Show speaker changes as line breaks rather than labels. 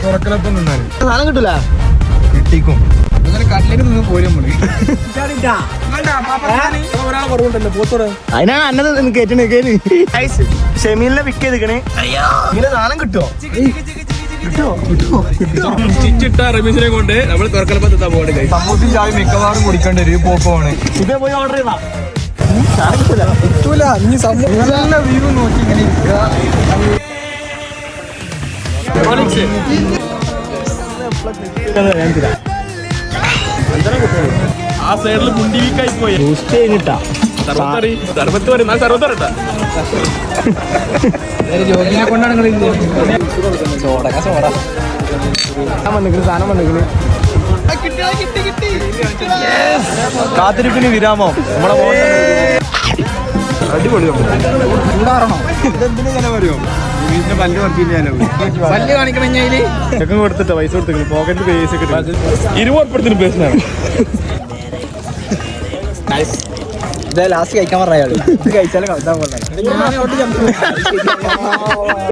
തുറക്കലപ്പം നിന്നാണ്
സാധനം കിട്ടൂല
കിട്ടിക്കും അങ്ങനെ കട്ട്ലേറ്റ് നിന്ന് പോരും
അതിനാണ് അന്നത് കേട്ടണ് ഷെമീലിനെ പിക്ക് ചെയ്തിക്കണേ ഇങ്ങനെ സാധനം കിട്ടുമോ
റമീസിനെ കൊണ്ട് നമ്മൾ തുറക്കലപ്പം തിന്നാൻ പോകണ്ടേ സമൂസ ചായ മിക്കവാറും കുടിക്കേണ്ട ഒരു പോക്കമാണ്
ഇതേ പോയി ഓർഡർ ചെയ്താ
കിട്ടൂല ഇനി നല്ല വ്യൂ നോക്കി ഇങ്ങനെ ആ സൈഡിൽ മുണ്ടി വീക്കായി പോയി രോഗിനെ കൊണ്ടാണ്
സാധനം വന്നിരിക്കണ് കാത്തിരിപ്പിന് വിരാമം നമ്മുടെ
അടിപൊളിയോ ചൂടാറണോ ഇതെന്തിനെ വരുമോ പല്ല് വർക്കില്ലാലോ പല്ല് കാണിക്കണമെങ്കിൽ
ചെക്കൻ കൊടുത്തിട്ടോ പൈസ കൊടുത്തിട്ട് പോക്കറ്റ് പേസ് കിട്ടും
20 പേഴ്സണാണ്
ലാസ്റ്റ് കഴിക്കാൻ പറയാ കഴിച്ചാലും കളിക്കാൻ പറഞ്ഞ